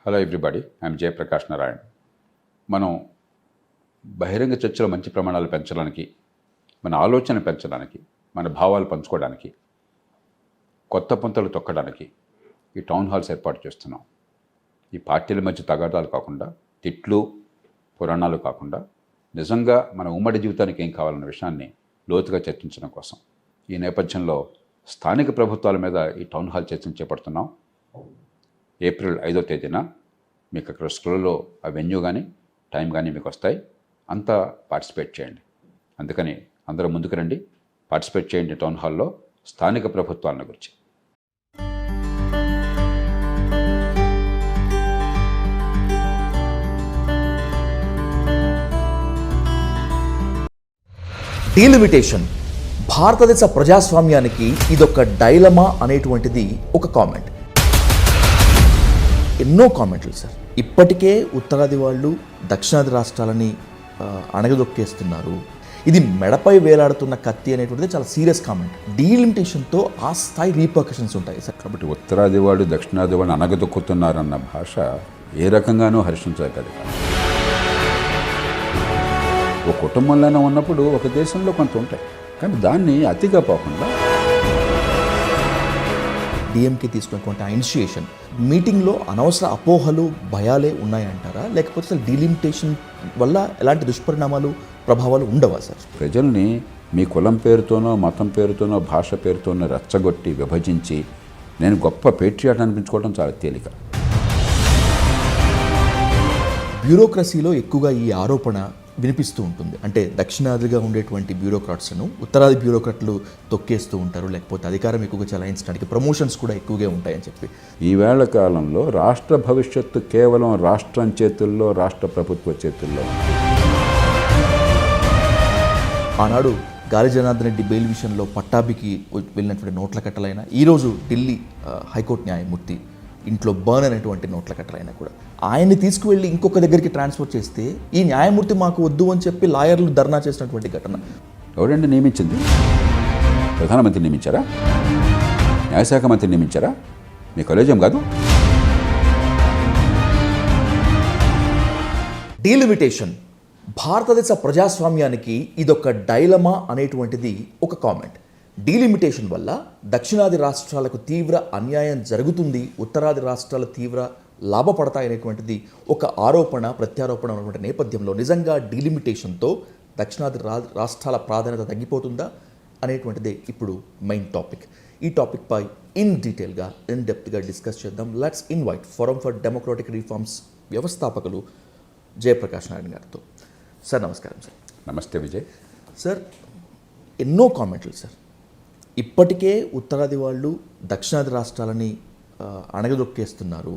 Hello everybody, I'm Jayaprakash Narayan. మనం బహిరంగ చర్చలో మంచి ప్రమాణాలు పెంచడానికి, మన ఆలోచన పెంచడానికి, మన భావాలు పంచుకోవడానికి, కొత్త పుంతలు తొక్కడానికి ఈ టౌన్ హాల్స్ ఏర్పాటు చేస్తున్నాం. ఈ పార్టీల మధ్య తగాదాలు కాకుండా, తిట్లు పురాణాలు కాకుండా, నిజంగా మన ఉమ్మడి జీవితానికి ఏం కావాలన్న విషయాన్ని లోతుగా చర్చించడం కోసం ఈ నేపథ్యంలో స్థానిక ప్రభుత్వాల మీద ఈ టౌన్ హాల్ చర్చను చేపడుతున్నాం. ఏప్రిల్ 5వ తేదీన మీకు అక్కడ స్క్రోల్లో ఆ వెన్యూ కానీ టైం కానీ మీకు వస్తాయి. అంతా పార్టిసిపేట్ చేయండి. అందుకని అందరూ ముందుకు రండి, పార్టిసిపేట్ చేయండి టౌన్ హాల్లో స్థానిక ప్రభుత్వాల గురించి. డీలిమిటేషన్ భారతదేశ ప్రజాస్వామ్యానికి ఇదొక డైలమా అనేటువంటిది ఒక కామెంట్. ఎన్నో కామెంట్లు సార్. ఇప్పటికే ఉత్తరాది వాళ్ళు దక్షిణాది రాష్ట్రాలని అణగదొక్కేస్తున్నారు. ఇది మెడపై వేలాడుతున్న కత్తి అనేటువంటిది చాలా సీరియస్ కామెంట్. డీలిమిటేషన్తో ఆ స్థాయి రీపర్కషన్స్ ఉంటాయి సార్. కాబట్టి ఉత్తరాది వాళ్ళు దక్షిణాది వాళ్ళు అణగదొక్కుతున్నారన్న భాష ఏ రకంగానూ హర్షించగలదు. ఒక కుటుంబంలోనే ఉన్నప్పుడు ఒక దేశంలో కొంత ఉంటాయి, కానీ దాన్ని అతిగా పోకుండా డిఎంకే తీసుకున్నటువంటి ఆ ఇనిషియేషన్ మీటింగ్లో అనవసర అపోహలు భయాలే ఉన్నాయంటారా, లేకపోతే అసలు డీలిమిటేషన్ వల్ల ఎలాంటి దుష్పరిణామాలు ప్రభావాలు ఉండవా సార్? ప్రజల్ని మీ కులం పేరుతోనో మతం పేరుతోనో భాష పేరుతోనో రెచ్చగొట్టి విభజించి నేను గొప్ప పేట్రియాట్ అనిపించుకోవడం చాలా తేలిక. బ్యూరోక్రసీలో ఎక్కువగా ఈ ఆరోపణ వినిపిస్తూ ఉంటుంది. అంటే దక్షిణాదిగా ఉండేటువంటి బ్యూరోక్రాట్స్ను ఉత్తరాది బ్యూరోక్రాట్లు తొక్కేస్తూ ఉంటారు, లేకపోతే అధికారం ఎక్కువగా చలాయించడానికి ప్రమోషన్స్ కూడా ఎక్కువగా ఉంటాయని చెప్పి. ఈవేళ కాలంలో రాష్ట్ర భవిష్యత్తు కేవలం రాష్ట్రం చేతుల్లో, రాష్ట్ర ప్రభుత్వ చేతుల్లో. ఆనాడు గాలి జనార్దన్ రెడ్డి బెయిల్ విషయంలో పట్టాభికి వెళ్ళినటువంటి నోట్ల కట్టలైన, ఈరోజు ఢిల్లీ హైకోర్టు న్యాయమూర్తి ఇంట్లో బర్న్ అనేటువంటి నోట్ల కట్టలైనా కూడా ఆయన్ని తీసుకువెళ్ళి ఇంకొక దగ్గరికి ట్రాన్స్ఫర్ చేస్తే ఈ న్యాయమూర్తి మాకు వద్దు అని చెప్పి లాయర్లు ధర్నా చేసినటువంటి ఘటన. ఎవరండి నియమించింది? ప్రధానమంత్రి నియమించారా? న్యాయశాఖ మంత్రి నియమించారా? మీ కాలేజం కాదు. డీలిమిటేషన్ భారతదేశ ప్రజాస్వామ్యానికి ఇదొక డైలమా అనేటువంటిది ఒక కామెంట్. డీలిమిటేషన్ వల్ల దక్షిణాది రాష్ట్రాలకు తీవ్ర అన్యాయం జరుగుతుంది, ఉత్తరాది రాష్ట్రాలు తీవ్ర లాభపడతాయనేటువంటిది ఒక ఆరోపణ ప్రత్యారోపణ ఉన్నటువంటి నేపథ్యంలో నిజంగా డీలిమిటేషన్తో దక్షిణాది రాష్ట్రాల ప్రాధాన్యత తగ్గిపోతుందా అనేటువంటిదే ఇప్పుడు మెయిన్ టాపిక్. ఈ టాపిక్పై ఇన్ డీటెయిల్గా ఇన్ డెప్త్గా డిస్కస్ చేద్దాం. Let's invite forum for democratic reforms వ్యవస్థాపకులు జయప్రకాష్ నారాయణ్ గారితో. సార్ నమస్కారం. సార్ నమస్తే విజయ్. సార్ ఎన్నో కామెంట్లు సార్. ఇప్పటికే ఉత్తరాది వాళ్ళు దక్షిణాది రాష్ట్రాలని అణగదొక్కేస్తున్నారు,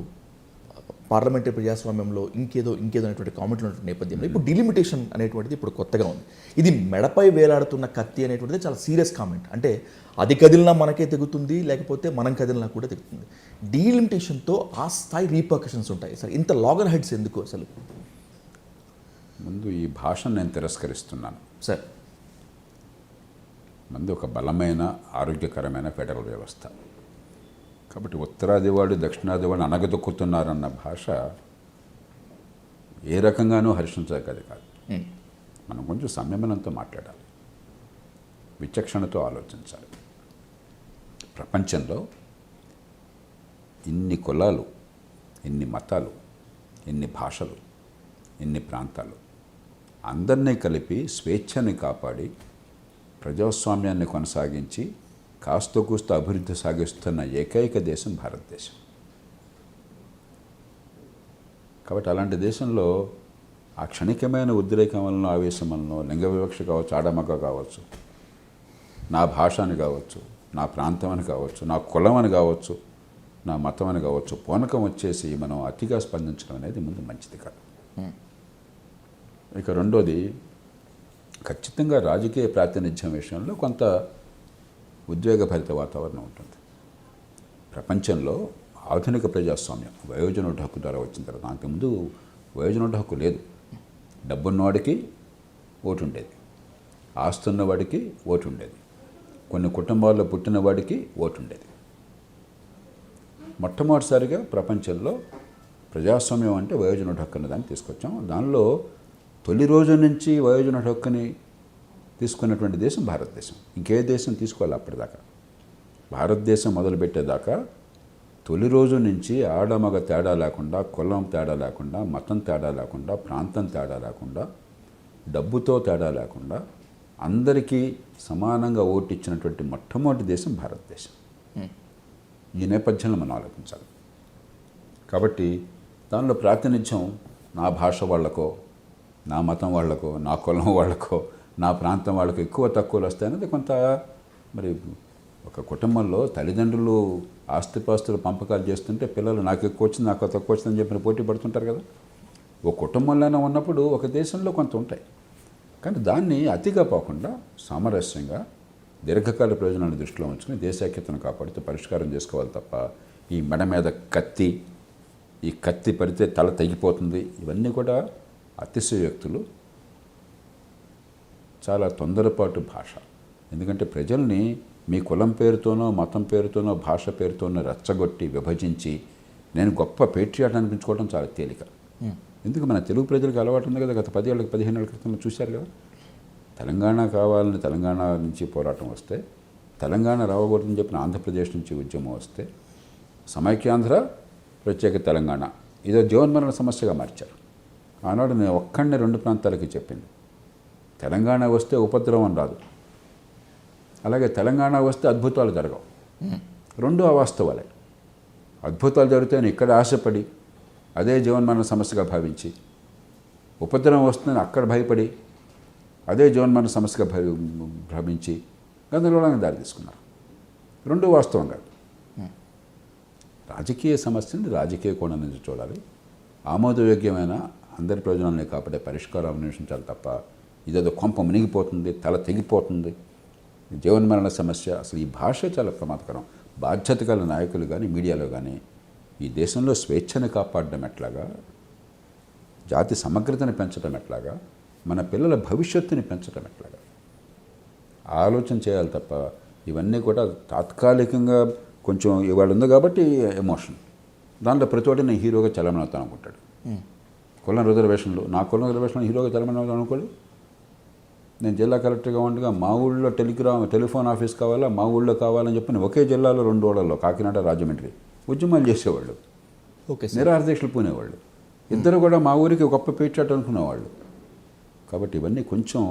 పార్లమెంటరీ ప్రజాస్వామ్యంలో ఇంకేదో అనేటువంటి కామెంట్లు ఉన్నటువంటి నేపథ్యంలో ఇప్పుడు డీలిమిటేషన్ అనేటువంటిది ఇప్పుడు కొత్తగా ఉంది. ఇది మెడపై వేలాడుతున్న కత్తి అనేటువంటిది చాలా సీరియస్ కామెంట్. అంటే అది కదిలినా మనకే తెగుతుంది, లేకపోతే మనం కదిలినా కూడా తెగుతుంది. డీలిమిటేషన్తో ఆ స్థాయి రీపర్కషన్స్ ఉంటాయి సార్. ఇంత లాగర్ హెడ్స్ ఎందుకు అసలు? ముందు ఈ భాషను నేను తిరస్కరిస్తున్నాను సార్. మంది ఒక బలమైన ఆరోగ్యకరమైన ఫెడరల్ వ్యవస్థ. కాబట్టి ఉత్తరాది వాడు దక్షిణాది వాడు అణగదొక్కుతున్నారన్న భాష ఏ రకంగానూ హర్షించగది కాదు. మనం కొంచెం సంయమనంతో మాట్లాడాలి, విచక్షణతో ఆలోచించాలి. ప్రపంచంలో ఇన్ని కులాలు, ఇన్ని మతాలు, ఇన్ని భాషలు, ఇన్ని ప్రాంతాలు అందరినీ కలిపి స్వేచ్ఛని కాపాడి ప్రజాస్వామ్యాన్ని కొనసాగించి కాస్త కూస్త అభివృద్ధి సాగిస్తున్న ఏకైక దేశం భారతదేశం. కాబట్టి అలాంటి దేశంలో ఆ క్షణికమైన ఉద్రేకం వలన, ఆవేశం వలన, లింగ వివక్ష కావచ్చు, ఆడమగ కావచ్చు, నా భాష అని కావచ్చు, నా ప్రాంతం అని కావచ్చు, నా కులం అని కావచ్చు, నా మతం అని కావచ్చు, పూనకం వచ్చేసి మనం అతిగా స్పందించడం అనేది ముందు మంచిది కాదు. ఇక రెండోది, ఖచ్చితంగా రాజకీయ ప్రాతినిధ్యం విషయంలో కొంత ఉద్వేగభరిత వాతావరణం ఉంటుంది. ప్రపంచంలో ఆధునిక ప్రజాస్వామ్యం వయోజనోట హక్కు ద్వారా వచ్చిన తర్వాత, అంతకుముందు వయోజనోట హక్కు లేదు. డబ్బున్నవాడికి ఓటు ఉండేది, ఆస్తున్నవాడికి ఓటు ఉండేది, కొన్ని కుటుంబాల్లో పుట్టిన వాడికి ఓటు ఉండేది. మొట్టమొదటిసారిగా ప్రపంచంలో ప్రజాస్వామ్యం అంటే వయోజన హక్కు అనే దాన్ని తీసుకొచ్చాం. దానిలో తొలి రోజు నుంచి వయోజన హక్కుని తీసుకున్నటువంటి దేశం భారతదేశం. ఇంకే దేశం తీసుకోవాలి అప్పటిదాకా. భారతదేశం మొదలుపెట్టేదాకా తొలి రోజు నుంచి ఆడమగ తేడా లేకుండా, కులం తేడా లేకుండా, మతం తేడా లేకుండా, ప్రాంతం తేడా లేకుండా, డబ్బుతో తేడా లేకుండా అందరికీ సమానంగా ఓటు ఇచ్చినటువంటి మొట్టమొదటి దేశం భారతదేశం. ఈ నేపథ్యంలో మనం ఆలోచించాలి. కాబట్టి దానిలో ప్రాతినిధ్యం నా భాష వాళ్ళకో, నా మతం వాళ్ళకో, నా కులం వాళ్ళకో, నా ప్రాంతం వాళ్ళకో ఎక్కువ తక్కువలు వస్తాయనేది కొంత మరి ఒక కుటుంబంలో తల్లిదండ్రులు ఆస్తిపాస్తులు పంపకాలు చేస్తుంటే పిల్లలు నాకు ఎక్కువ వచ్చింది, నాకు తక్కువ వచ్చిందని చెప్పిన పోటీ పడుతుంటారు కదా. ఒక కుటుంబంలోనే ఉన్నప్పుడు ఒక దేశంలో కొంత ఉంటాయి. కానీ దాన్ని అతిగా పోకుండా సామరస్యంగా దీర్ఘకాల ప్రయోజనాన్ని దృష్టిలో ఉంచుకుని దేశైక్యతను కాపాడుతూ పరిష్కారం చేసుకోవాలి తప్ప ఈ మెడ మీద కత్తి, ఈ కత్తి పడితే తల తెగిపోతుంది, ఇవన్నీ కూడా అతిశయోక్తులు, చాలా తొందరపాటు భాష. ఎందుకంటే ప్రజల్ని మీ కులం పేరుతోనో, మతం పేరుతోనో, భాష పేరుతోనో రెచ్చగొట్టి విభజించి నేను గొప్ప పేట్రియాట్ అనిపించుకోవడం చాలా తేలిక. ఎందుకు మన తెలుగు ప్రజలకు అలవాటు ఉంది కదా, గత 10 ఏళ్ళకి 15 ఏళ్ళ క్రితం చూశారు కదా. తెలంగాణ కావాలని తెలంగాణ నుంచి పోరాటం వస్తే, తెలంగాణ రావకూడదని చెప్పిన ఆంధ్రప్రదేశ్ నుంచి ఉద్యమం వస్తే, సమైక్యాంధ్ర ప్రత్యేక తెలంగాణ ఇదో జీవన్మరణ సమస్యగా మార్చారు. ఆనాడు నేను ఒక్కడిని 2 ప్రాంతాలకి చెప్పింది, తెలంగాణ వస్తే ఉపద్రవం రాదు, అలాగే తెలంగాణ వస్తే అద్భుతాలు జరగవు. 2 అవాస్తవాలే. అద్భుతాలు జరుగుతాయని ఇక్కడ ఆశపడి అదే జీవన్మరణ సమస్యగా భావించి, ఉపద్రవం వస్తుందని అక్కడ భయపడి అదే జీవన్మరణ సమస్యగా భావించి గందరగోళానికి దారి తీసుకున్నారు. 2 వాస్తవం కాదు. రాజకీయ సమస్యని రాజకీయ కోణం నుంచి చూడాలి. ఆమోదయోగ్యమైన అందరి ప్రయోజనాలని కాపాడే పరిష్కారం అన్వేషించాలి తప్ప ఇదేదో కొంప మునిగిపోతుంది, తల తెగిపోతుంది, జీవన్మరణ సమస్య. అసలు ఈ భాష చాలా ప్రమాదకరం. బాధ్యత గల నాయకులు కానీ మీడియాలో కానీ ఈ దేశంలో స్వేచ్ఛను కాపాడడం ఎట్లాగా, జాతి సమగ్రతని పెంచడం ఎట్లాగా, మన పిల్లల భవిష్యత్తుని పెంచడం ఎట్లాగా ఆలోచన చేయాలి తప్ప ఇవన్నీ కూడా తాత్కాలికంగా కొంచెం ఇవాళ ఉంది కాబట్టి ఎమోషన్, దాంట్లో ప్రతి ఒక్కటి నేను హీరోగా చలమని అవుతాను అనుకుంటాడు. కులం రిజర్వేషన్లు, నా కులం రిజర్వేషన్లో హీరోగా చలమని అవుతాను అనుకోడు. నేను జిల్లా కలెక్టర్గా ఉండగా మా ఊళ్ళో టెలిఫోన్ ఆఫీస్ కావాలా, మా ఊళ్ళో కావాలని చెప్పి ఒకే జిల్లాలో 2 ఊళ్ళలో కాకినాడ, రాజమండ్రి ఉద్యమాలు చేసేవాళ్ళు. ఓకే, నిరాహారదీక్షలు పూనేవాళ్ళు. ఇద్దరు కూడా మా ఊరికి గొప్ప పేచాట్ అనుకునేవాళ్ళు. కాబట్టి ఇవన్నీ కొంచెం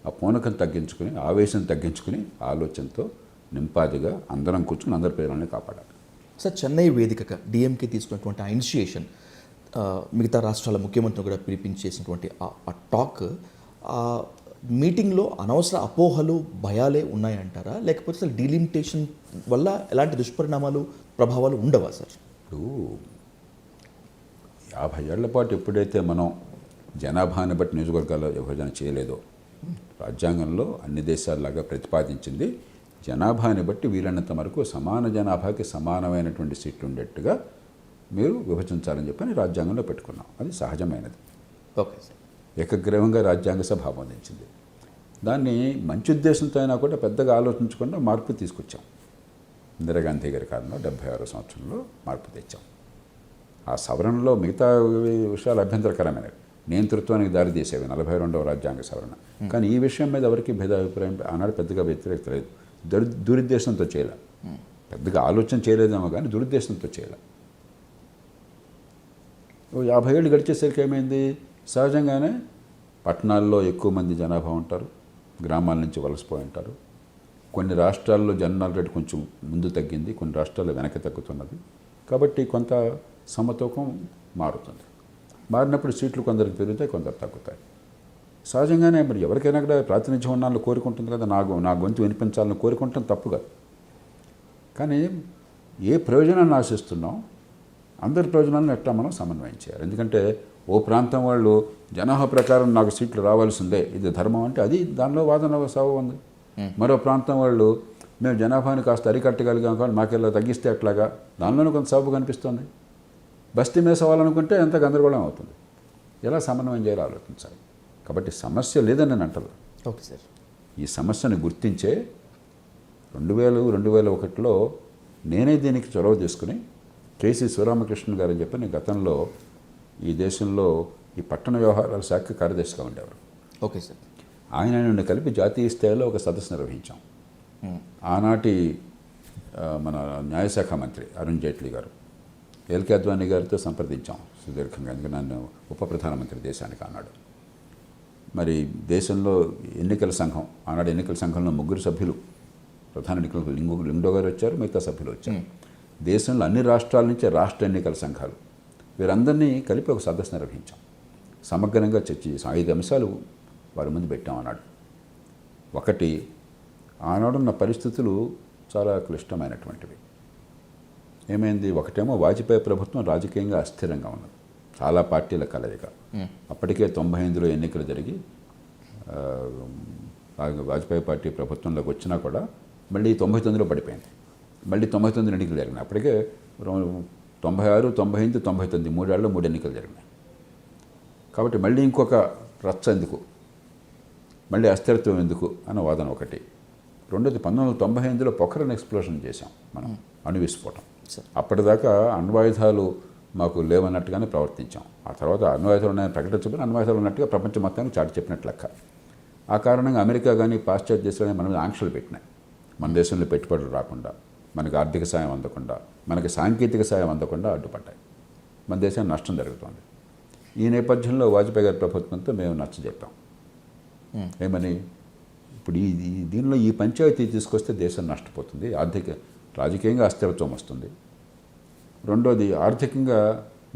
ఆ పూనకం తగ్గించుకుని, ఆవేశం తగ్గించుకుని, ఆలోచనతో నింపాదిగా అందరం కూర్చుని అందరి ప్రజలని కాపాడాలి. సార్, చెన్నై వేదికగా డిఎంకే తీసుకున్నటువంటి ఆ ఇనిషియేషన్, మిగతా రాష్ట్రాల ముఖ్యమంత్రిని కూడా పిలిపించేసినటువంటి ఆ టాక్, ఆ మీటింగ్లో అనవసర అపోహలు, భయాలే ఉన్నాయంటారా, లేకపోతే అసలు డీలిమిటేషన్ వల్ల ఎలాంటి దుష్పరిణామాలు, ప్రభావాలు ఉండవా సార్? ఇప్పుడు 50 ఏళ్ల పాటు ఎప్పుడైతే మనం జనాభాని బట్టి నియోజకవర్గాల విభజన చేయలేదో, రాజ్యాంగంలో అన్ని దేశాల్లాగా ప్రతిపాదించింది జనాభాని బట్టి వీలైనంత వరకు సమాన జనాభాకి సమానమైనటువంటి సీట్లు ఉండేట్టుగా మీరు విభజించాలని చెప్పని రాజ్యాంగంలో పెట్టుకున్నాం. అది సహజమైనది. Okay sir. ఏకగ్రీవంగా రాజ్యాంగ సభ ఆమోదించింది. దాన్ని మంచి ఉద్దేశంతో అయినా కూడా పెద్దగా ఆలోచించకుండా మార్పు తీసుకొచ్చాం. ఇందిరాగాంధీ గారి కాలంలో 76వ సంవత్సరంలో మార్పు తెచ్చాం. ఆ సవరణలో మిగతా విషయాలు అభ్యంతరకరమైనవి, నియంతృత్వానికి దారి తీసేవి 42వ రాజ్యాంగ సవరణ. కానీ ఈ విషయం మీద ఎవరికి భేదాభిప్రాయం ఆనాడు పెద్దగా వ్యతిరేకత లేదు. దురుద్దేశంతో చేయలే, పెద్దగా ఆలోచన చేయలేదేమో కానీ దురుద్దేశంతో చేయలే. 50 ఏళ్ళు గడిచేసరికి ఏమైంది, సహజంగానే పట్టణాల్లో ఎక్కువ మంది జనాభా ఉంటారు, గ్రామాల నుంచి వలసపోయి ఉంటారు. కొన్ని రాష్ట్రాల్లో జనరల్ రేట్ కొంచెం ముందు తగ్గింది, కొన్ని రాష్ట్రాల్లో వెనక్కి తగ్గుతున్నది. కాబట్టి కొంత సమతూకం మారుతుంది. మారినప్పుడు సీట్లు కొందరికి పెరుగుతాయి, కొందరు తగ్గుతాయి. సహజంగానే మరి ఎవరికైనా కూడా ప్రాతినిధ్యం ఉన్నాలని కోరుకుంటుంది కదా, నా గొంతు వినిపించాలని కోరుకుంటాం, తప్పు కాదు. కానీ ఏ ప్రయోజనాన్ని ఆశిస్తున్నాం, అందరి ప్రయోజనాలను ఎట్లా మనం సమన్వయం చేయాలి. ఎందుకంటే ఓ ప్రాంతం వాళ్ళు జనాభా ప్రకారం నాకు సీట్లు రావాల్సిందే, ఇది ధర్మం అంటే అది దానిలో వాదన సాగు ఉంది. మరో ప్రాంతం వాళ్ళు మేము జనాభాని కాస్త అరికట్టగలిగాం కానీ మాకెలా తగ్గిస్తే అట్లాగా, దానిలోనే కొంత సాగు కనిపిస్తుంది. బస్తీ మీద సవాలనుకుంటే ఎంత గందరగోళం అవుతుంది. ఎలా సమన్వయం చేయాలో ఆలోచించాలి. కాబట్టి సమస్య లేదని నేను అంటాను. Okay sir. ఈ సమస్యను గుర్తించే 2000-2001లో నేనే దీనికి చొరవ తీసుకుని కేసీ శివరామకృష్ణ గారు అని చెప్పి నేను గతంలో ఈ దేశంలో ఈ పట్టణ వ్యవహారాల శాఖ కార్యదర్శిగా ఉండేవారు. Okay sir. ఆయన నన్ను కలిపి జాతీయ స్థాయిలో ఒక సదస్సు నిర్వహించాం. ఆనాటి మన న్యాయశాఖ మంత్రి అరుణ్ జైట్లీ గారు ఎల్కే అద్వానీ గారితో సంప్రదించాం సుదీర్ఘంగా, ఎందుకంటే నన్ను ఉప ప్రధానమంత్రి దేశానికి అన్నాడు. మరి దేశంలో ఎన్నికల సంఘం, ఆనాడు ఎన్నికల సంఘంలో 3 సభ్యులు, ప్రధాన ఎన్నికలకు లింగో గారు వచ్చారు, మిగతా సభ్యులు వచ్చారు. దేశంలో అన్ని రాష్ట్రాల నుంచి రాష్ట్ర ఎన్నికల సంఘాలు, వీరందరినీ కలిపి ఒక సదస్సు నిర్వహించాం. సమగ్రంగా చర్చ చేసాం. 5 అంశాలు వారి ముందు పెట్టాం అన్నాడు. ఒకటి, ఆనాడున్న పరిస్థితులు చాలా క్లిష్టమైనటువంటివి. ఏమైంది? ఒకటేమో వాజ్పేయి ప్రభుత్వం రాజకీయంగా అస్థిరంగా ఉన్నది, చాలా పార్టీల కలయిక. అప్పటికే 98లో ఎన్నికలు జరిగి వాజ్పేయి పార్టీ ప్రభుత్వంలోకి వచ్చినా కూడా మళ్ళీ 99లో పడిపోయింది. మళ్ళీ 99 ఎన్నికలు జరిగినాయి. అప్పటికే 96, 98, 99 3 ఏళ్ళలో 3 ఎన్నికలు జరిగినాయి. కాబట్టి మళ్ళీ ఇంకొక రచ్చ ఎందుకు, మళ్ళీ అస్థిరత్వం ఎందుకు అన్న వాదన ఒకటి. రెండోది, 1998లో పొఖరన్ ఎక్స్ప్లోషన్ చేశాం మనం, అణు విస్ఫోటం. అప్పటిదాకా అణ్వాయుధాలు మాకు లేవన్నట్టుగానే ప్రవర్తించాం. ఆ తర్వాత అణ్వాయుధాలు ఉన్నాయని ప్రకటించబోయిన అణ్వాయుధాలు ఉన్నట్టుగా ప్రపంచం మొత్తానికి చాటి చెప్పినట్లు లెక్క. ఆ కారణంగా అమెరికా కానీ పాశ్చాత్య దేశాలు మన మీద ఆంక్షలు పెట్టినాయి. మన దేశంలో పెట్టుబడులు రాకుండా, మనకు ఆర్థిక సాయం అందకుండా, మనకి సాంకేతిక సాయం అందకుండా అడ్డుపడ్డాయి. మన దేశానికి నష్టం జరుగుతుంది. ఈ నేపథ్యంలో వాజ్పేయి గారి ప్రభుత్వంతో మేము నచ్చజెప్పాం. ఏమని? ఇప్పుడు దీనిలో ఈ పంచాయతీ తీసుకొస్తే దేశం నష్టపోతుంది, రాజకీయంగా అస్థిరత్వం వస్తుంది. రెండోది, ఆర్థికంగా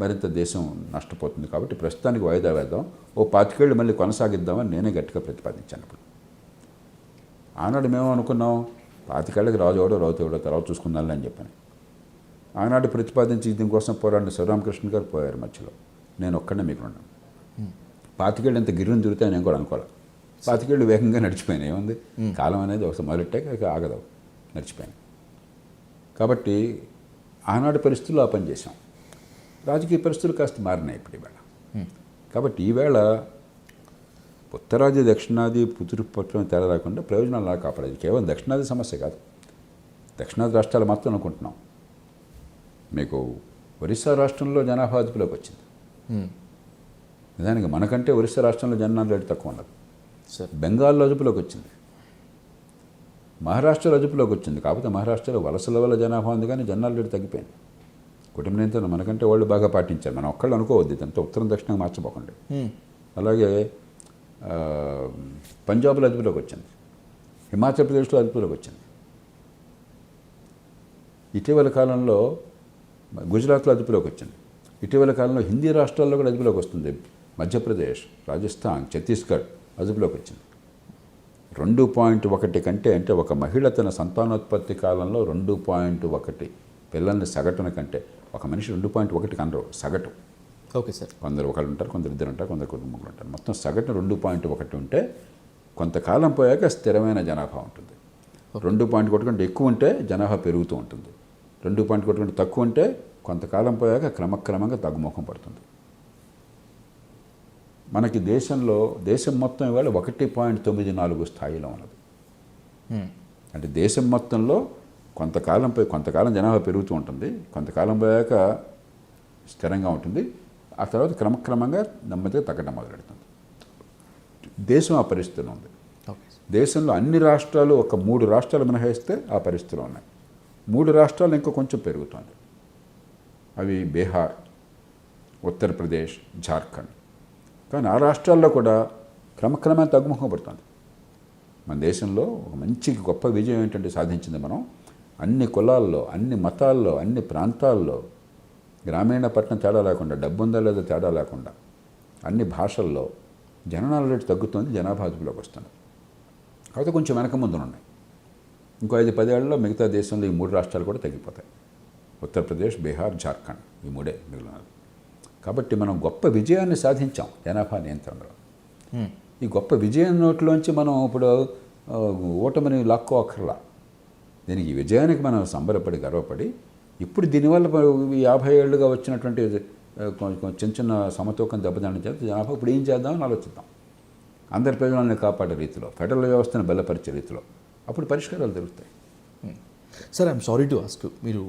మరింత దేశం నష్టపోతుంది. కాబట్టి ప్రస్తుతానికి వాయిదా వేద్దాం, ఓ 25 ఏళ్ళు మళ్ళీ కొనసాగిద్దామని నేనే గట్టిగా ప్రతిపాదించాను. ఇప్పుడు ఆనాడు మేము అనుకున్నాం 25 ఏళ్ళకి రాజు ఎవడో తర్వాత చూసుకుందాం అని చెప్పాను. ఆనాడు ప్రతిపాదించి దీనికోసం పోరాడిన శివరామకృష్ణ గారు పోయారు మధ్యలో. నేను ఒక్కడే మీకు ఉన్నాను. 25 ఏళ్ళు ఎంత గిర్రుని తిరుగుతాయి నేను కూడా అనుకోవాలి. 25 ఏళ్ళు వేగంగా నడిచిపోయినాయి. ఏముంది, కాలం అనేది ఒకసారి మొదలెట్టాక ఇక ఆగదు, నడిచిపోయింది. కాబట్టి ఆనాడు పరిస్థితుల్లో ఆ పని చేశాం. రాజకీయ పరిస్థితులు కాస్త మారినాయి ఇప్పుడు ఈవేళ. కాబట్టి ఈవేళ ఉత్తరాది దక్షిణాది పుతురు పట్టడం తేడా రాకుండా ప్రయోజనాలు అలా కాపాడేది. కేవలం దక్షిణాది సమస్య కాదు, దక్షిణాది రాష్ట్రాలు మాత్రం అనుకుంటున్నాం. మీకు ఒరిస్సా రాష్ట్రంలో జనాభా అదుపులోకి వచ్చింది. నిజానికి మనకంటే ఒరిస్సా రాష్ట్రంలో జనాభా రేటు తక్కువ ఉన్నది. బెంగాల్లో అదుపులోకి వచ్చింది, మహారాష్ట్రలో అదుపులోకి వచ్చింది. కాకపోతే మహారాష్ట్రలో వలసల వల్ల జనాభా ఉంది, కానీ జనాభా రేటు తగ్గిపోయింది. కుటుంబ నియంత్రణ మనకంటే వాళ్ళు బాగా పాటించారు. మనం ఒక్కళ్ళు అనుకోవద్దు, ఇదంతా ఉత్తరం దక్షిణంగా మార్చబోకండి. అలాగే పంజాబ్లో అదుపులోకి వచ్చింది, హిమాచల్ ప్రదేశ్లో అదుపులోకి వచ్చింది. ఇటీవల కాలంలో గుజరాత్లో అదుపులోకి వచ్చింది. ఇటీవల కాలంలో హిందీ రాష్ట్రాల్లో కూడా అదుపులోకి వస్తుంది. మధ్యప్రదేశ్, రాజస్థాన్, ఛత్తీస్గఢ్ అదుపులోకి వచ్చింది. 2.1 కంటే, అంటే ఒక మహిళ తన సంతానోత్పత్తి కాలంలో 2.1 పిల్లల్ని సగటున కంటే, ఒక మనిషి 2.1 కనరు సగటు. Okay sir. కొందరు ఒకళ్ళు ఉంటారు, కొందరు ఇద్దరు ఉంటారు, కొందరు ముగ్గురు ఉంటారు. మొత్తం సగటు 2.1 ఉంటే కొంతకాలం పోయాక స్థిరమైన జనాభా ఉంటుంది. 2.1 కంటే ఎక్కువ ఉంటే జనాభా పెరుగుతూ ఉంటుంది. 2.1 కంటే తక్కువ ఉంటే కొంతకాలం పోయాక క్రమక్రమంగా తగ్గుముఖం పడుతుంది. మనకి దేశం మొత్తం ఇవాళ 1.94 స్థాయిలో ఉన్నది. అంటే దేశం మొత్తంలో కొంతకాలం జనాభా పెరుగుతూ ఉంటుంది, కొంతకాలం పోయాక స్థిరంగా ఉంటుంది, ఆ తర్వాత క్రమక్రమంగా నెమ్మదిగా తగ్గడం మొదలెడుతుంది. దేశం ఆ పరిస్థితిలో ఉంది. దేశంలో అన్ని రాష్ట్రాలు, ఒక 3 రాష్ట్రాలు మినహాయిస్తే ఆ పరిస్థితిలో ఉన్నాయి. 3 రాష్ట్రాలు ఇంకా కొంచెం పెరుగుతుంది. అవి బీహార్, ఉత్తరప్రదేశ్, జార్ఖండ్. కానీ ఆ రాష్ట్రాల్లో కూడా క్రమక్రమంగా తగ్గుముఖం పడుతుంది. మన దేశంలో ఒక మంచి గొప్ప విజయం ఏంటంటే సాధించింది మనం, అన్ని కులాల్లో, అన్ని మతాల్లో, అన్ని ప్రాంతాల్లో, గ్రామీణ పట్టణం తేడా లేకుండా, డబ్బు ఉందా లేదా తేడా లేకుండా, అన్ని భాషల్లో జననాల రేటు తగ్గుతుంది, జనాభా అదుపులోకి వస్తుంది. కాకపోతే కొంచెం వెనక ముందు ఉన్నాయి. ఇంకో 5-10 ఏళ్లలో మిగతా దేశంలో ఈ 3 రాష్ట్రాలు కూడా తగ్గిపోతాయి. ఉత్తరప్రదేశ్, బీహార్, జార్ఖండ్, ఈ 3 మిగిలినవి. కాబట్టి మనం గొప్ప విజయాన్ని సాధించాం జనాభా నియంత్రణలో. ఈ గొప్ప విజయం నోట్లోంచి మనం ఇప్పుడు ఓటమిని లాక్కోక్కర్లా. దీనికి ఈ విజయానికి మనం సంబరపడి గర్వపడి, ఇప్పుడు దీనివల్ల 50 ఏళ్ళుగా వచ్చినటువంటి చిన్న సమతూకం దెబ్బతిన చేత జనాభా ఇప్పుడు ఏం చేద్దామని ఆలోచిద్దాం. అందరి ప్రజలను కాపాడే రీతిలో, ఫెడరల్ వ్యవస్థను బలపరిచే రీతిలో, అప్పుడు పరిష్కారాలు దొరుకుతాయి. Sir, I'm sorry to ask, మీరు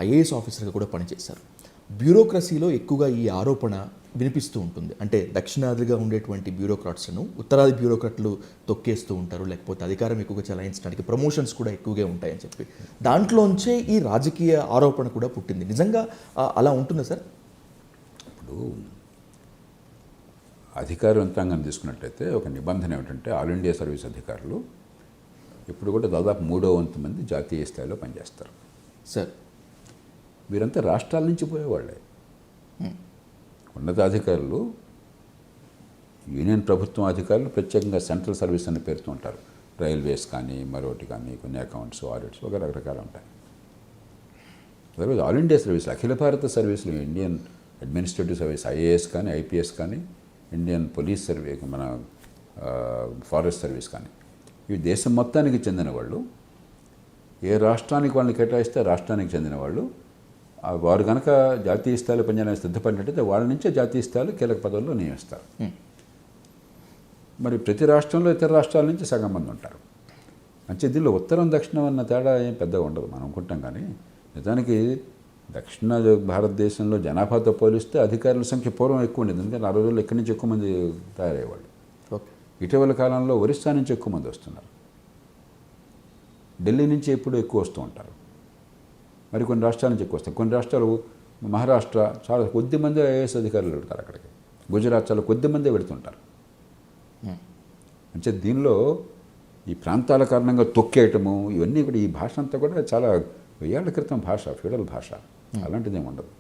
ఐఏఎస్ ఆఫీసర్గా కూడా పనిచేశారు. బ్యూరోక్రసీలో ఎక్కువగా ఈ ఆరోపణ వినిపిస్తూ ఉంటుంది. అంటే దక్షిణాదిగా ఉండేటువంటి బ్యూరోక్రాట్స్ను ఉత్తరాది బ్యూరోక్రాట్లు తొక్కేస్తూ ఉంటారు, లేకపోతే అధికారం ఎక్కువగా చలాయించడానికి ప్రమోషన్స్ కూడా ఎక్కువగా ఉంటాయని చెప్పి దాంట్లోంచే ఈ రాజకీయ ఆరోపణ కూడా పుట్టింది. నిజంగా అలా ఉంటుందా సార్? ఇప్పుడు అధికార యంత్రాంగం తీసుకున్నట్టయితే ఒక నిబంధన ఏమిటంటే ఆల్ ఇండియా సర్వీస్ అధికారులు ఇప్పుడు కూడా దాదాపు 3/4 మంది జాతీయ స్థాయిలో పనిచేస్తారు సార్. వీరంతా రాష్ట్రాల నుంచి పోయేవాళ్ళే. ఉన్నతాధికారులు, యూనియన్ ప్రభుత్వం అధికారులు ప్రత్యేకంగా సెంట్రల్ సర్వీస్ అని పేరుతూ ఉంటారు. రైల్వేస్ కానీ మరొకటి కానీ కొన్ని అకౌంట్స్, ఆడిట్స్ ఒక రకరకాలు ఉంటాయి. అదే ఆల్ ఇండియా సర్వీస్, అఖిల భారత సర్వీసులు, ఇండియన్ అడ్మినిస్ట్రేటివ్ సర్వీస్, ఐఏఎస్ కానీ ఐపీఎస్ కానీ, ఇండియన్ పోలీస్ సర్వీస్, మన ఫారెస్ట్ సర్వీస్ కానీ, ఇవి దేశం మొత్తానికి చెందిన వాళ్ళు. ఏ రాష్ట్రానికి వాళ్ళని కేటాయిస్తే రాష్ట్రానికి చెందిన వాళ్ళు. వారు కనుక జాతీయ స్థాయిలో పనిచేయడానికి సిద్ధపడినట్టయితే వాళ్ళ నుంచే జాతీయ స్థాయిలో కీలక పదవుల్లో నియమిస్తారు. మరి ప్రతి రాష్ట్రంలో ఇతర రాష్ట్రాల నుంచి సగం మంది ఉంటారు. అంటే దీనిలో ఉత్తరం దక్షిణం అన్న తేడా ఏం పెద్దగా ఉండదు మనం అనుకుంటాం. కానీ నిజానికి దక్షిణ భారతదేశంలో జనాభాతో పోలిస్తే అధికారుల సంఖ్య పూర్వం ఎక్కువ ఉండేది. ఎందుకంటే ఆ రోజుల్లో ఇక్కడి నుంచి ఎక్కువ మంది తయారయ్యేవాళ్ళు. ఇటీవల కాలంలో ఒరిస్సా నుంచి ఎక్కువ మంది వస్తున్నారు. ఢిల్లీ నుంచి ఎప్పుడూ ఎక్కువ వస్తూ ఉంటారు. మరి కొన్ని రాష్ట్రాల నుంచి ఎక్కువ వస్తాయి. కొన్ని రాష్ట్రాలు, మహారాష్ట్ర చాలా కొద్ది మంది ఐఏఎస్ అధికారులు వెళ్తారు అక్కడికి. గుజరాత్ చాలా కొద్ది మందే వెళుతుంటారు. అంటే దీనిలో ఈ ప్రాంతాల కారణంగా తొక్కేయటము ఇవన్నీ కూడా, ఈ భాష అంతా కూడా చాలా 1000 ఏళ్ల క్రితం భాష, ఫ్యూడల్ భాష. అలాంటిదేమి ఉండదు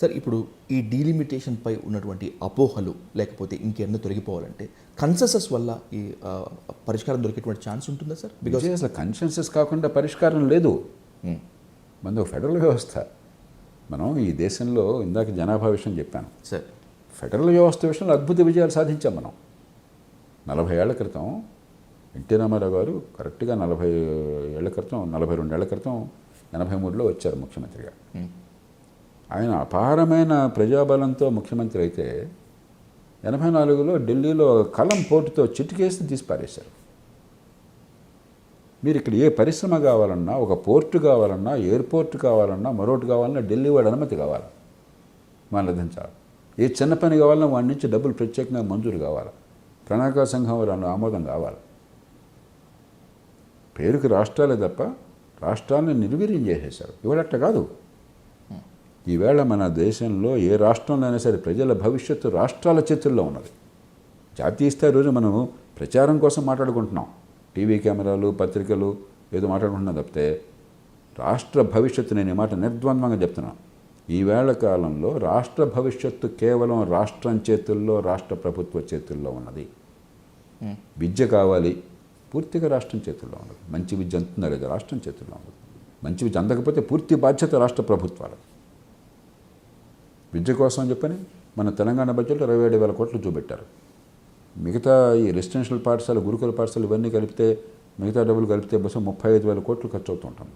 సార్. ఇప్పుడు ఈ డీలిమిటేషన్పై ఉన్నటువంటి అపోహలు లేకపోతే ఇంకెన్నో తొలగిపోవాలంటే కన్సెసస్ వల్ల ఈ పరిష్కారం దొరికేటువంటి ఛాన్స్ ఉంటుందా సార్? బికాజ్ అసలు కన్సెన్సస్ కాకుండా పరిష్కారం లేదు. మనది ఒక ఫెడరల్ వ్యవస్థ. మనం ఈ దేశంలో ఇందాక జనాభా విషయం చెప్పాను సార్. ఫెడరల్ వ్యవస్థ విషయంలో అద్భుత విజయాలు సాధించాం మనం. 40 ఏళ్ల క్రితం ఎన్టీ రామారావు గారు కరెక్ట్గా 40 ఏళ్ల క్రితం, 42 ఏళ్ల క్రితం 83లో వచ్చారు ముఖ్యమంత్రిగా. ఆయన అపారమైన ప్రజాబలంతో ముఖ్యమంత్రి అయితే 84లో ఢిల్లీలో కలం పోటుతో చిటికేసి తీసి పారేశారు. మీరు ఇక్కడ ఏ పరిశ్రమ కావాలన్నా, ఒక పోర్టు కావాలన్నా, ఎయిర్పోర్ట్ కావాలన్నా, మరొకటి కావాలన్నా ఢిల్లీ వాడి అనుమతి కావాలి, వాళ్ళు అందించాలి. ఏ చిన్న పని కావాలన్నా వాడి నుంచి డబ్బులు ప్రత్యేకంగా మంజూరు కావాలి, ప్రణాళికా సంఘం వారి ఆమోదం కావాలి. పేరుకి రాష్ట్రాలే తప్ప రాష్ట్రాలను నిర్వీర్యం చేసేశారు. ఇవాళ కాదు. ఈవేళ మన దేశంలో ఏ రాష్ట్రంలో అయినా సరే ప్రజల భవిష్యత్తు రాష్ట్రాల చేతుల్లో ఉన్నది. జాతీయ స్థాయి రోజు మనం ప్రచారం కోసం మాట్లాడుకుంటున్నాం, టీవీ కెమెరాలు, పత్రికలు ఏదో మాట్లాడుకుంటున్నాం తప్పితే రాష్ట్ర భవిష్యత్తు, నేను ఈ మాట నిర్ద్వంద్వంగా చెప్తున్నాను, ఈవేళ కాలంలో రాష్ట్ర భవిష్యత్తు కేవలం రాష్ట్రం చేతుల్లో, రాష్ట్ర ప్రభుత్వ చేతుల్లో ఉన్నది. విద్య కావాలి, పూర్తిగా రాష్ట్రం చేతుల్లో ఉన్నది. మంచి విద్య అందుతుందా లేదా, రాష్ట్రం చేతుల్లో ఉన్నది. మంచి విద్య అందకపోతే పూర్తి బాధ్యత రాష్ట్ర ప్రభుత్వాలు. విద్య కోసం అని చెప్పని మన తెలంగాణ బడ్జెట్లో 27,000 కోట్లు చూపెట్టారు. మిగతా ఈ రెసిడెన్షియల్ పాఠశాల, గురుకుల పాఠశాలలు ఇవన్నీ కలిపితే, మిగతా డబ్బులు కలిపితే బస్సు 35,000 కోట్లు ఖర్చు అవుతూ ఉంటుంది.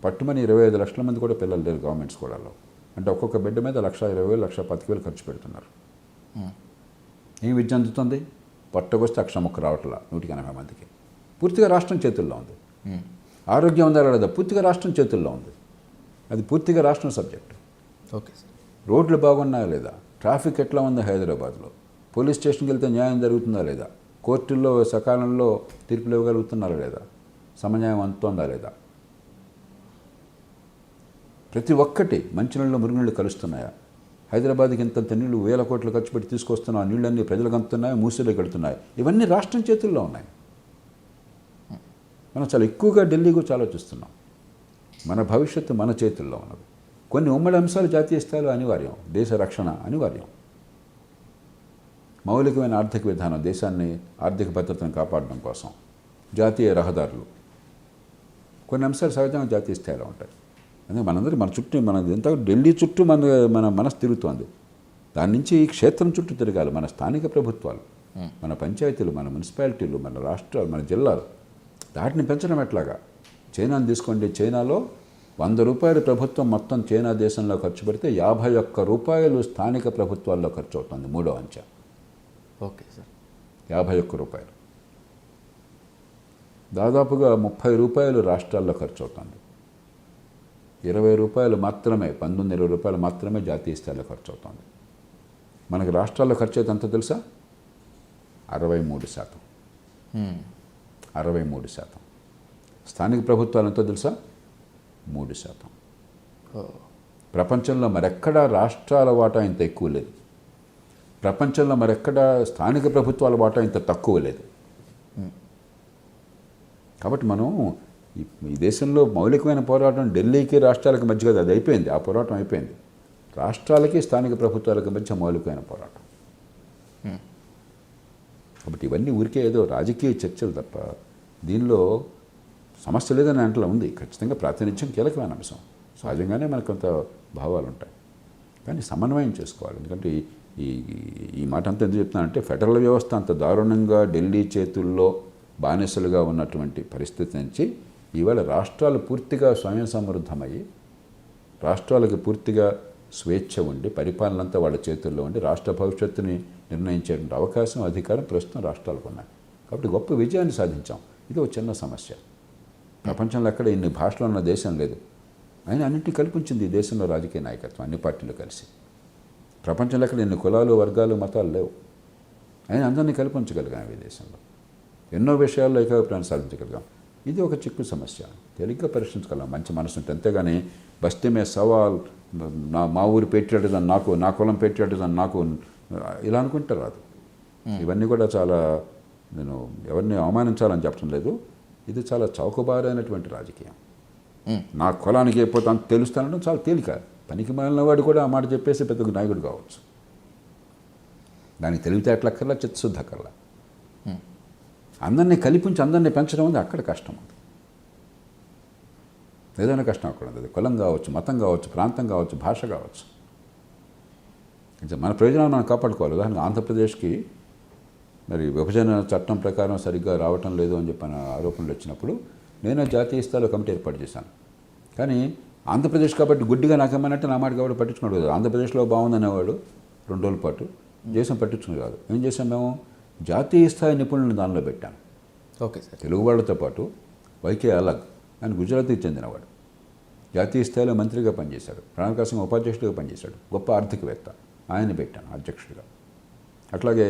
పట్టుమని 25 లక్షల మంది కూడా పిల్లలు లేరు గవర్నమెంట్ స్కూళ్ళల్లో. అంటే ఒక్కొక్క బిడ్డ మీద 1,20,000, 1,25,000 ఖర్చు పెడుతున్నారు. ఏం విద్య అందుతుంది? పట్టకొస్తే అక్షరం ఒక్క రావట్లా 180 మందికి. పూర్తిగా రాష్ట్రం చేతుల్లో ఉంది. ఆరోగ్యం ఉందా లేదా, పూర్తిగా రాష్ట్రం చేతుల్లో ఉంది. అది పూర్తిగా రాష్ట్రం సబ్జెక్ట్. Okay sir. రోడ్లు బాగున్నాయా లేదా, ట్రాఫిక్ ఎట్లా ఉందా హైదరాబాద్లో, పోలీస్ స్టేషన్కి వెళ్తే న్యాయం జరుగుతుందా లేదా, కోర్టుల్లో సకాలంలో తీర్పులు ఇవ్వగలుగుతున్నారా లేదా, సమన్యాయం అందుతోందా లేదా, ప్రతి ఒక్కటి మంచినీళ్ళు మురుగునీళ్ళు కలుస్తున్నాయా, హైదరాబాద్కి ఇంత నీళ్ళు 1000 కోట్లు ఖర్చు పెట్టి తీసుకొస్తున్నా, ఆ నీళ్ళన్నీ ప్రజలకు అందుతున్నాయి, మూసీలో కడుతున్నాయి. ఇవన్నీ రాష్ట్రం చేతుల్లో ఉన్నాయి. మనం చాలా ఎక్కువగా ఢిల్లీ గురించి ఆలోచిస్తున్నాం. మన భవిష్యత్తు మన చేతుల్లో ఉన్నది. కొన్ని ఉమ్మడి అంశాలు జాతీయ స్థాయిలో అనివార్యం. దేశ రక్షణ అనివార్యం. మౌలికమైన ఆర్థిక విధానం, దేశాన్ని ఆర్థిక భద్రతను కాపాడడం కోసం జాతీయ రహదారులు, కొన్ని అంశాలు సహజంగా జాతీయ స్థాయిలో ఉంటాయి. అందుకే మనందరూ మన చుట్టూ, మన ఎంత ఢిల్లీ చుట్టూ మన మనసు తిరుగుతోంది. దాని నుంచి ఈ క్షేత్రం చుట్టూ తిరగాలి. మన స్థానిక ప్రభుత్వాలు, మన పంచాయతీలు, మన మున్సిపాలిటీలు, మన రాష్ట్రాలు, మన జిల్లాలు, దాటిని పెంచడం ఎట్లాగా? చైనాను తీసుకోండి. చైనాలో 100 రూపాయలు ప్రభుత్వం మొత్తం చైనా దేశంలో ఖర్చు పెడితే 51 రూపాయలు స్థానిక ప్రభుత్వాల్లో ఖర్చు అవుతుంది. 3వ అంచె. Okay sir. 51 రూపాయలు. దాదాపుగా 30 రూపాయలు రాష్ట్రాల్లో ఖర్చు అవుతుంది. రూపాయలు మాత్రమే, 19-20 రూపాయలు మాత్రమే జాతీయ స్థాయిలో ఖర్చు అవుతుంది. మనకి రాష్ట్రాల్లో ఖర్చు అయితే ఎంత తెలుసా? 63%. 63%. స్థానిక ప్రభుత్వాలు ఎంతో తెలుసా? 3%. ప్రపంచంలో మరెక్కడా రాష్ట్రాల వాటా ఇంత ఎక్కువ లేదు. ప్రపంచంలో మరెక్కడా స్థానిక ప్రభుత్వాల వాటా ఇంత తక్కువ లేదు. కాబట్టి మనం ఈ దేశంలో మౌలికమైన పోరాటం ఢిల్లీకి రాష్ట్రాలకు మధ్య కదా, అది అయిపోయింది. ఆ పోరాటం అయిపోయింది. రాష్ట్రాలకి స్థానిక ప్రభుత్వాలకు మధ్య మౌలికమైన పోరాటం. కాబట్టి ఇవన్నీ ఊరికే ఏదో రాజకీయ చర్చలు తప్ప దీనిలో సమస్య లేదని అంటలో ఉంది. ఖచ్చితంగా ప్రాతినిధ్యం కీలకమైన అంశం. సహజంగానే మనకు కొంత భావాలు ఉంటాయి, కానీ సమన్వయం చేసుకోవాలి. ఎందుకంటే ఈ మాట అంతా ఎందుకు చెప్తున్నానంటే, ఫెడరల్ వ్యవస్థ అంత దారుణంగా ఢిల్లీ చేతుల్లో బానిసలుగా ఉన్నటువంటి పరిస్థితి నుంచి ఈవేళ రాష్ట్రాలు పూర్తిగా స్వయం సమృద్ధమయ్యి, రాష్ట్రాలకు పూర్తిగా స్వేచ్ఛ ఉండి, పరిపాలన అంతా వాళ్ళ చేతుల్లో ఉండి రాష్ట్ర భవిష్యత్తుని నిర్ణయించేటువంటి అవకాశం, అధికారం ప్రస్తుతం రాష్ట్రాలకు ఉన్నాయి. కాబట్టి గొప్ప విజయాన్ని సాధించాం. ఇది ఒక చిన్న సమస్య. ప్రపంచంలో ఎక్కడ ఇన్ని భాషలు ఉన్న దేశం లేదు. ఆయన అన్నింటినీ కల్పించింది ఈ దేశంలో రాజకీయ నాయకత్వం, అన్ని పార్టీలు కలిసి. ప్రపంచంలో ఎక్కడ ఇన్ని కులాలు, వర్గాలు, మతాలు లేవు. ఆయన అందరినీ కల్పించగలిగాం ఈ దేశంలో. ఎన్నో విషయాల్లో ఏకాభిప్రాయాన్ని సాధించగలిగాం. ఇది ఒక చిక్కు సమస్య, తేలిగ్గా పరిష్కరించగలం మంచి మనసు ఉంటే. అంతేగాని బస్తీ మే సవాల్, మా ఊరు పేట్రియటిజం నాకు, నా కులం పేట్రియటిజం నాకు, ఇలా అనుకుంటే రాదు. ఇవన్నీ కూడా చాలా, నేను ఎవరిని అవమానించాలని చెప్పడం లేదు, ఇది చాలా చౌకబారైనటువంటి రాజకీయం. నా కులానికి అయిపోతే అంత తెలుస్తానడం చాలా తేలిక. పనికి మాలిన వాడు కూడా ఆ మాట చెప్పేసి పెద్ద నాయకుడు కావచ్చు. దానికి తెలివితేటలక్కర్లా, చిత్తశుద్ధక్కర్లా. అందరినీ కల్పించి అందరినీ పెంచడం ఉంది అక్కడ కష్టం ఉంది. ఏదైనా కష్టం అక్కడ ఉంది. అది కులం కావచ్చు, మతం కావచ్చు, ప్రాంతం కావచ్చు, భాష కావచ్చు. మన ప్రయోజనాలు మనం కాపాడుకోవాలి. ఉదాహరణకు ఆంధ్రప్రదేశ్కి మరి విభజన చట్టం ప్రకారం సరిగ్గా రావటం లేదు అని చెప్పిన ఆరోపణలు వచ్చినప్పుడు నేను జాతీయ స్థాయిలో కమిటీ ఏర్పాటు చేశాను. కానీ ఆంధ్రప్రదేశ్ కాబట్టి గుడ్డిగా నాకేమన్నట్టు నా మాట కాబట్టి పట్టించుకున్నాడు కదా. ఆంధ్రప్రదేశ్లో బాగుందనేవాడు 2 రోజుల పాటు, దేశం పట్టించుకుని కాదు. ఏం చేశాం మేము? జాతీయ స్థాయి నిపుణులను దానిలో పెట్టాను. Okay sir. తెలుగు వాళ్ళతో పాటు వైకే అలగ్, ఆయన గుజరాత్కి చెందినవాడు, జాతీయ స్థాయిలో మంత్రిగా పనిచేశాడు, ప్రణాళికా సంఘం ఉపాధ్యక్షుడిగా పనిచేశాడు, గొప్ప ఆర్థికవేత్త, ఆయన పెట్టాను అధ్యక్షుడిగా. అట్లాగే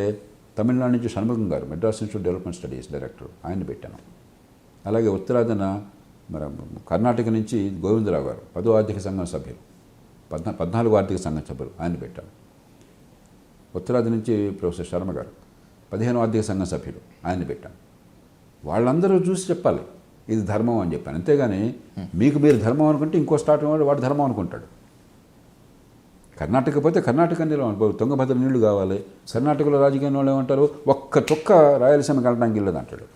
తమిళనాడు నుంచి షణ్ముఖం గారు, Madras institute development studies director, ఆయన పెట్టాను. అలాగే ఉత్తరాదిన మరి కర్ణాటక నుంచి గోవిందరావు గారు, 10వ ఆర్థిక సంఘం సభ్యులు, 14వ ఆర్థిక సంఘం సభ్యులు, ఆయన పెట్టాను. ఉత్తరాది నుంచి ప్రొఫెసర్ శర్మ గారు, 15వ ఆర్థిక సంఘం సభ్యులు, ఆయన పెట్టాను. వాళ్ళందరూ చూసి చెప్పాలి ఇది ధర్మం అని చెప్పాను. అంతేగాని మీకు మీరు ధర్మం అనుకుంటే ఇంకో స్టార్ట్ వాడు ధర్మం అనుకుంటాడు. కర్ణాటక పోతే కర్ణాటక నీళ్ళు తుంగభద్ర నీళ్లు కావాలి. కర్ణాటకలో రాజకీయ వాళ్ళు ఏమంటారు, ఒక్క చుక్క రాయలసీమ కలడానికి వెళ్ళదు అంటాడు.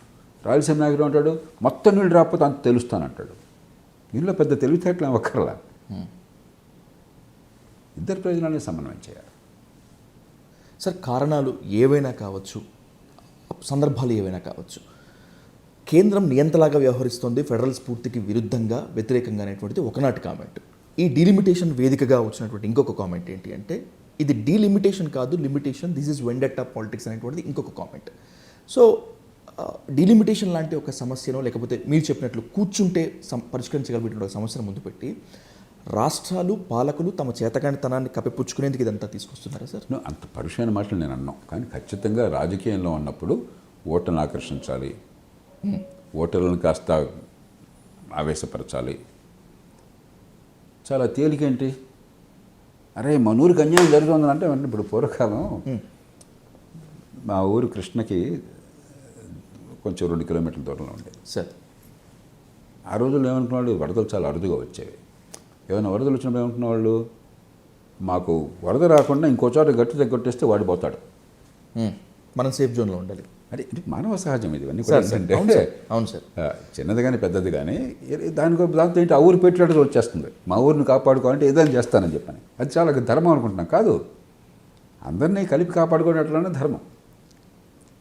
రాయలసీమ నాయకుడు అంటాడు, మొత్తం నీళ్ళు రాకపోతే అంత తెలుస్తానంటాడు. దీనిలో పెద్ద తెలివితేటలు ఒక్కర్లా. ఇద్దరు ప్రయోజనాన్ని సమన్వయం చేయాలి. సార్, కారణాలు ఏవైనా కావచ్చు, సందర్భాలు ఏవైనా కావచ్చు, కేంద్రం నియంతలాగా వ్యవహరిస్తోంది, ఫెడరల్ స్ఫూర్తికి విరుద్ధంగా, వ్యతిరేకంగా అనేటువంటిది ఒకనాటి కామెంట్. ఈ డీలిమిటేషన్ వేదికగా వచ్చినటువంటి ఇంకొక కామెంట్ ఏంటి అంటే, ఇది డీలిమిటేషన్ కాదు, లిమిటేషన్, దిస్ ఈజ్ వెండెట్టా పాలిటిక్స్ అనేటువంటిది ఇంకొక కామెంట్. సో డీలిమిటేషన్ లాంటి ఒక సమస్యనో, లేకపోతే మీరు చెప్పినట్లు కూర్చుంటే పరిష్కరించగలిగిన ఒక సమస్యను ముందు పెట్టి రాష్ట్రాలు, పాలకులు తమ చేతకానితనాన్ని కప్పిపుచ్చుకునేందుకు ఇదంతా తీసుకొస్తున్నారా సార్? అంత పరుషమైన మాటలు నేను అన్నాం. కానీ ఖచ్చితంగా రాజకీయంలో ఉన్నప్పుడు ఓటును ఆకర్షించాలి, ఓటర్లను కాస్త ఆవేశపరచాలి. చాలా తేలికేంటి, అరే మన ఊరికి అన్యాయం జరుగుతుందంటే ఇప్పుడు పూర్వకాలం మా ఊరు కృష్ణకి కొంచెం 2 కిలోమీటర్ల దూరంలో ఉండేది సార్. ఆ రోజుల్లో ఏమనుకున్నాడు, వరదలు చాలా అరుదుగా వచ్చేవి. ఏమైనా వరదలు వచ్చినప్పుడు ఏమనుకున్న వాళ్ళు, మాకు వరద రాకుండా ఇంకో చోట గట్టి తగ్గొట్టేస్తే వాడు పోతాడు, మనం సేఫ్ జోన్లో ఉండాలి. అంటే ఇది మానవ సహజం. ఇది ఇవన్నీ కూడా ఏంటంటే, అవును సార్, చిన్నది కానీ పెద్దది కానీ దాంతో ఏంటి, ఆ ఊరు పెట్టినట్టు వచ్చేస్తుంది. మా ఊరిని కాపాడుకోవాలంటే ఏదైనా చేస్తానని చెప్పని, అది చాలా ధర్మం అనుకుంటున్నాం. కాదు, అందరినీ కలిపి కాపాడుకునేట్లనే ధర్మం.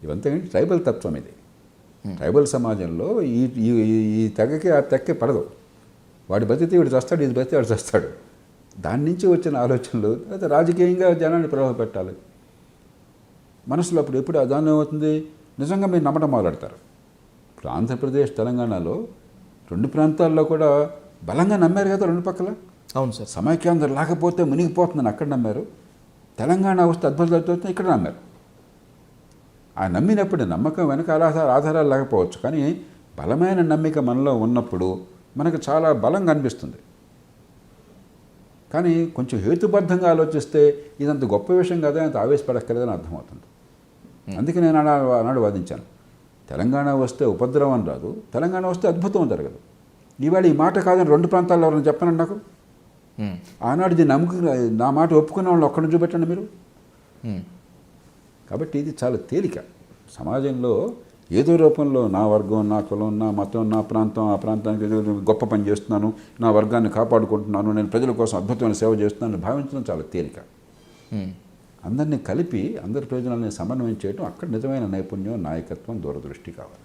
ఇవంతా ఏంటి, ట్రైబల్ తత్వం. ఇది ట్రైబల్ సమాజంలో ఈ తెగకి ఆ తెక్కే పడదు. వాడి బతితే వీడు చేస్తాడు, ఇది బతితే వాడు చేస్తాడు. దాని నుంచి వచ్చిన ఆలోచనలు అయితే రాజకీయంగా జనాన్ని ప్రభావ పెట్టాలి. మనసులో అప్పుడు ఎప్పుడు దాని ఏమవుతుంది, నిజంగా మీరు నమ్మటం మొదలెడతారు. ఇప్పుడు ఆంధ్రప్రదేశ్, తెలంగాణలో 2 ప్రాంతాల్లో కూడా బలంగా నమ్మారు కదా రెండు పక్కల. అవును సార్. సమైక్యాంధ్ర లేకపోతే మునిగిపోతుందని అక్కడ నమ్మారు, తెలంగాణ వస్తే అద్భుతం జరుగుతుంది ఇక్కడ నమ్మారు. ఆ నమ్మినప్పుడు నమ్మకం వెనక ఆధారాలు లేకపోవచ్చు, కానీ బలమైన నమ్మిక మనలో ఉన్నప్పుడు మనకు చాలా బలంగా అనిపిస్తుంది. కానీ కొంచెం హేతుబద్ధంగా ఆలోచిస్తే ఇదంత గొప్ప విషయం కదా, అంత ఆవేశపడక్కర్లేదని అర్థమవుతుంది. అందుకే నేను ఆనాడు వాదించాను, తెలంగాణ వస్తే ఉపద్రవం రాదు, తెలంగాణ వస్తే అద్భుతం జరగదు. ఇవాళ ఈ మాట కాదని రెండు ప్రాంతాల్లో ఎవరైనా చెప్పనండి నాకు. ఆనాడు ఇది నా మాట ఒప్పుకున్న వాళ్ళు ఒక్కడిని చూపెట్టండి మీరు. కాబట్టి ఇది చాలా తేలిక. సమాజంలో ఏదో రూపంలో నా వర్గం, నా కులం, నా మతం, నా ప్రాంతం, ఆ ప్రాంతానికి గొప్ప పని చేస్తున్నాను, నా వర్గాన్ని కాపాడుకుంటున్నాను, నేను ప్రజల కోసం అద్భుతమైన సేవ చేస్తున్నాను భావించడం చాలా తేలిక. అందరినీ కలిపి అందరి ప్రయోజనాలని సమన్వయం చేయడం అక్కడ నిజమైన నైపుణ్యం, నాయకత్వం, దూరదృష్టి కావాలి.